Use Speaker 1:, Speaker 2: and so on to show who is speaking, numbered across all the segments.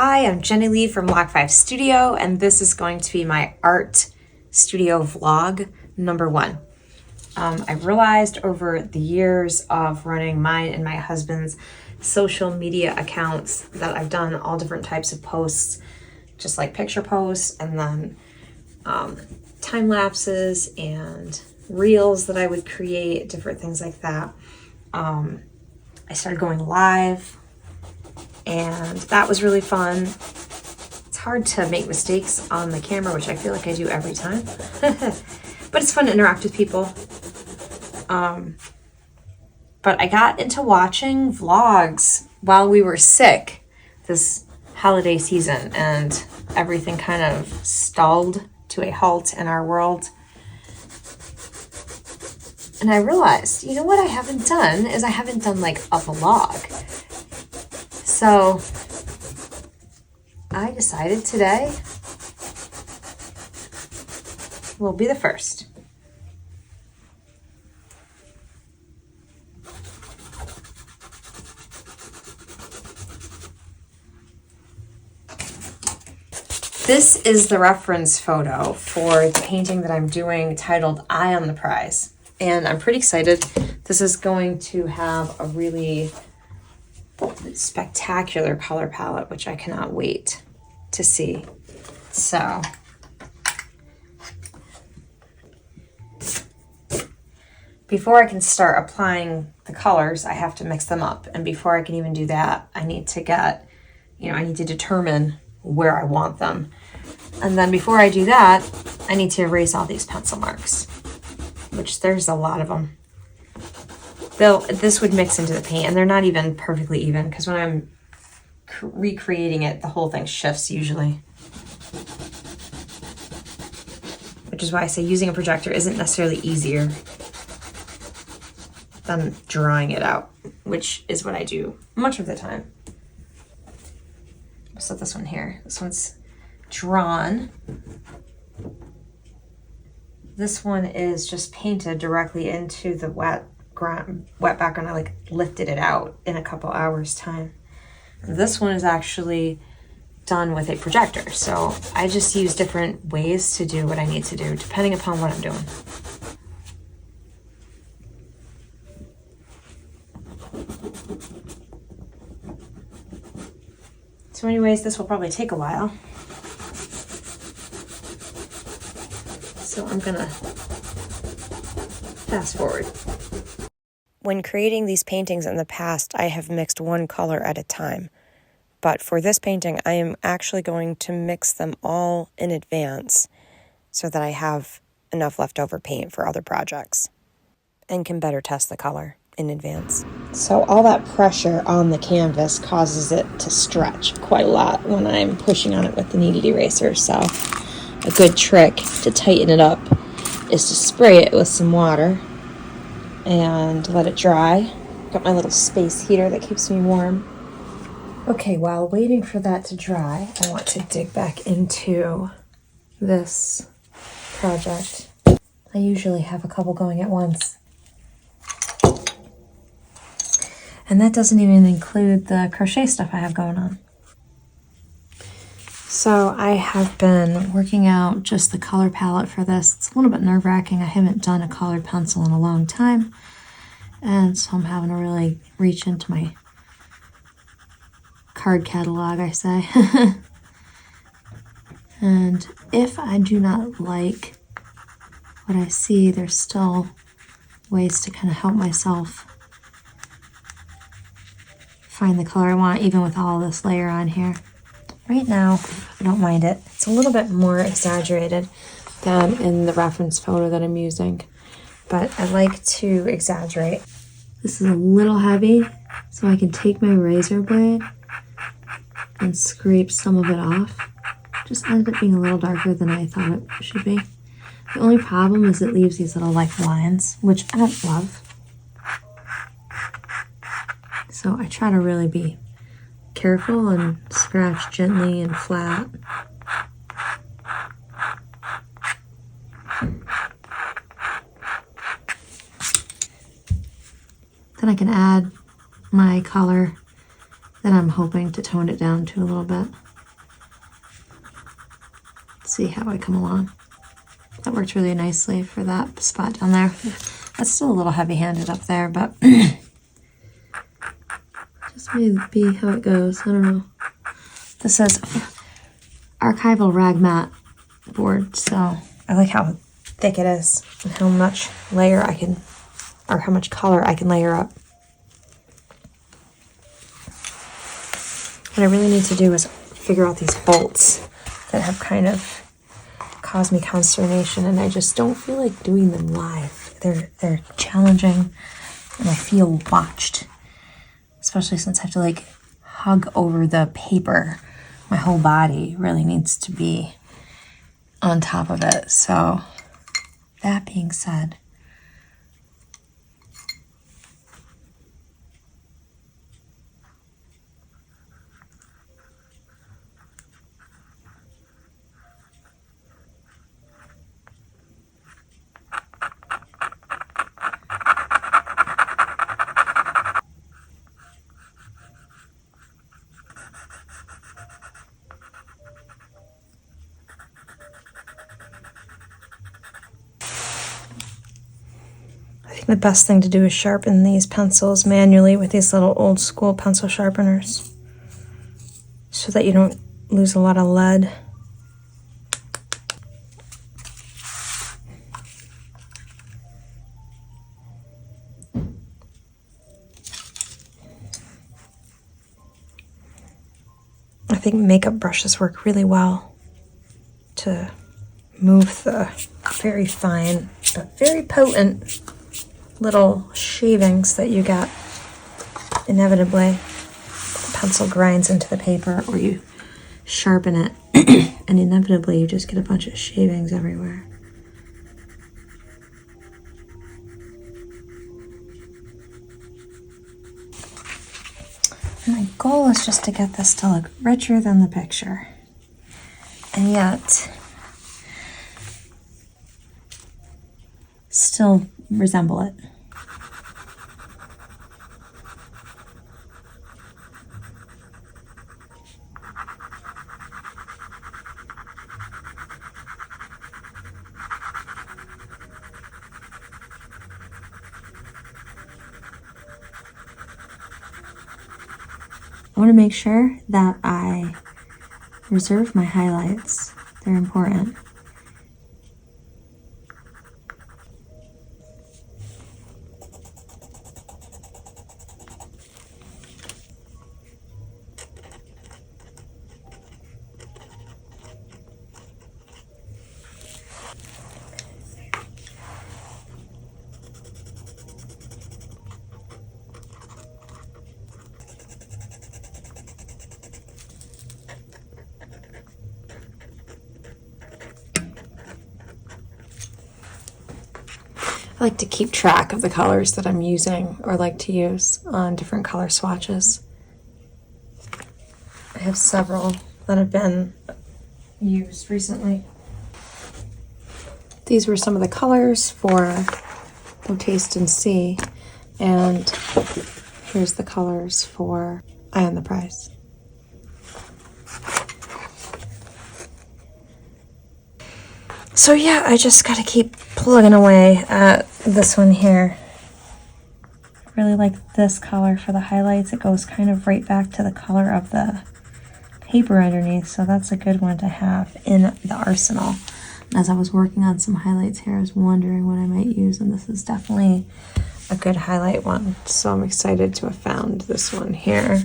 Speaker 1: Hi, I'm Jenni Lee from Block 5 Studio, and this is going to be my art studio vlog number 1. I realized over the years of running mine and my husband's social media accounts that I've done all different types of posts, just like picture posts, and then time lapses and reels that I would create, different things like that. I started going live, and that was really fun. It's hard to make mistakes on the camera, which I feel like I do every time. But it's fun to interact with people. But I got into watching vlogs while we were sick this holiday season, and everything kind of stalled to a halt in our world. And I realized, you know what I haven't done is I haven't done like a vlog. So I decided today will be the first. This is the reference photo for the painting that I'm doing titled Eye on the Prize. And I'm pretty excited. This is going to have a really spectacular color palette, which I cannot wait to see. So before I can start applying the colors, I have to mix them up. And before I can even do that, I need to I need to determine where I want them. And then before I do that, I need to erase all these pencil marks, which there's a lot of them. This would mix into the paint, and they're not even perfectly even, because when I'm recreating it, the whole thing shifts usually. Which is why I say using a projector isn't necessarily easier than drawing it out, which is what I do much of the time. I'll set this one here. This one's drawn. This one is just painted directly into the wet background. I like lifted it out in a couple hours time. This one is actually done with a projector. So I just use different ways to do what I need to do depending upon what I'm doing. So anyways, this will probably take a while. So I'm gonna fast forward. When creating these paintings in the past, I have mixed one color at a time. But for this painting, I am actually going to mix them all in advance so that I have enough leftover paint for other projects and can better test the color in advance. So all that pressure on the canvas causes it to stretch quite a lot when I'm pushing on it with the kneaded eraser. So a good trick to tighten it up is to spray it with some water and let it dry. Got my little space heater that keeps me warm. Okay, while waiting for that to dry, I want to dig back into this project. I usually have a couple going at once. And that doesn't even include the crochet stuff I have going on. So I have been working out just the color palette for this. It's a little bit nerve-wracking. I haven't done a colored pencil in a long time. And so I'm having to really reach into my card catalog, I say. And if I do not like what I see, there's still ways to kind of help myself find the color I want, even with all this layer on here. Right now, I don't mind it. It's a little bit more exaggerated than in the reference photo that I'm using, but I like to exaggerate. This is a little heavy, so I can take my razor blade and scrape some of it off. Just ended up being a little darker than I thought it should be. The only problem is it leaves these little like lines, which I don't love. So I try to really be careful and scratch gently and flat. Then I can add my color that I'm hoping to tone it down to a little bit. see how I come along. That worked really nicely for that spot down there. That's still a little heavy-handed up there, but just maybe how it goes. I don't know. This says archival rag mat board, so I like how thick it is and how much layer I can, or how much color I can layer up. What I really need to do is figure out these bolts that have kind of caused me consternation, and I just don't feel like doing them live. They're challenging, and I feel watched, especially since I have to like hug over the paper. My whole body really needs to be on top of it. So that being said, the best thing to do is sharpen these pencils manually with these little old school pencil sharpeners so that you don't lose a lot of lead. I think makeup brushes work really well to move the very fine but very potent little shavings that you get inevitably. The pencil grinds into the paper, or you sharpen it and inevitably you just get a bunch of shavings everywhere. My goal is just to get this to look richer than the picture, and yet still resemble it. I want to make sure that I reserve my highlights. They're important. I like to keep track of the colors that I'm using or like to use on different color swatches. I have several that have been used recently. These were some of the colors for Go Taste and See, and here's the colors for Eye on the Prize. So yeah, I just gotta keep plugging away at this one here. I really like this color for the highlights. It goes kind of right back to the color of the paper underneath, so that's a good one to have in the arsenal. As I was working on some highlights here, I was wondering what I might use, and this is definitely a good highlight one. So I'm excited to have found this one here.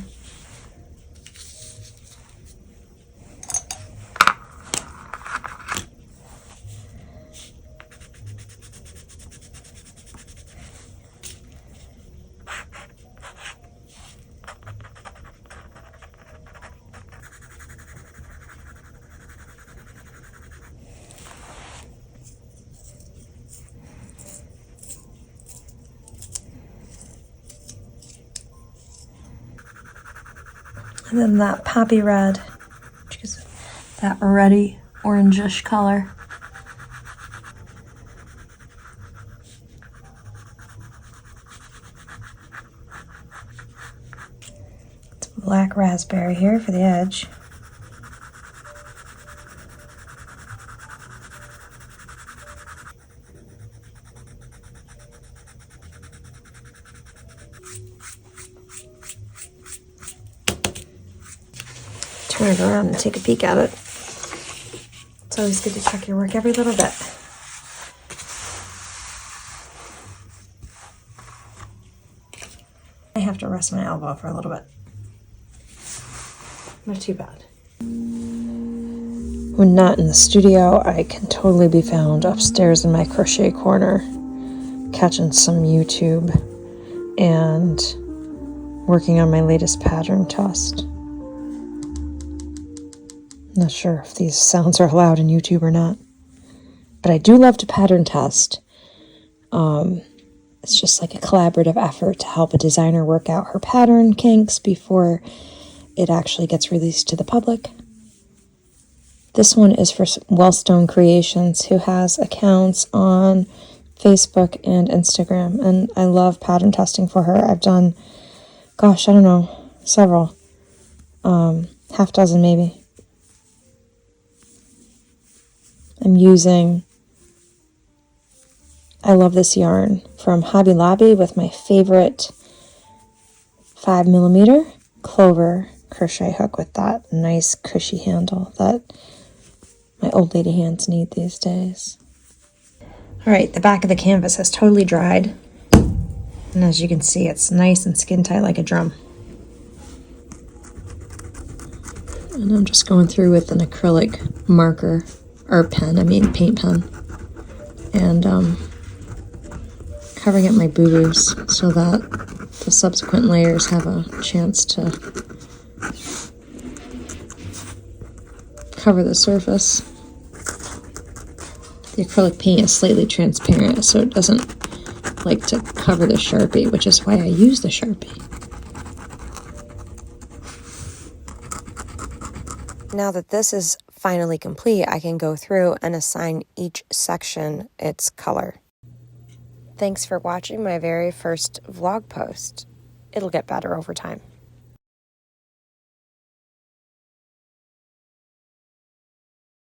Speaker 1: And then that poppy red, which is that reddy orangish color. It's black raspberry here for the edge. turn it around and take a peek at it. It's always good to check your work every little bit. I have to rest my elbow for a little bit. Not too bad. When not in the studio, I can totally be found upstairs in my crochet corner, catching some YouTube and working on my latest pattern test. Not sure if these sounds are allowed in YouTube or not, but I do love to pattern test. It's just like a collaborative effort to help a designer work out her pattern kinks before it actually gets released to the public. This one is for Wellstone Creations, who has accounts on Facebook and Instagram, and I love pattern testing for her. I've done, gosh, I don't know, several, half dozen maybe. I love this yarn from Hobby Lobby with my favorite 5mm clover crochet hook with that nice cushy handle that my old lady hands need these days. All right, the back of the canvas has totally dried. And as you can see, it's nice and skin tight like a drum. And I'm just going through with an acrylic marker, or pen, paint pen. And covering up my boo-boos so that the subsequent layers have a chance to cover the surface. The acrylic paint is slightly transparent, so it doesn't like to cover the Sharpie, which is why I use the Sharpie. Now that this is finally complete, I can go through and assign each section its color. Thanks for watching my very first vlog post. It'll get better over time.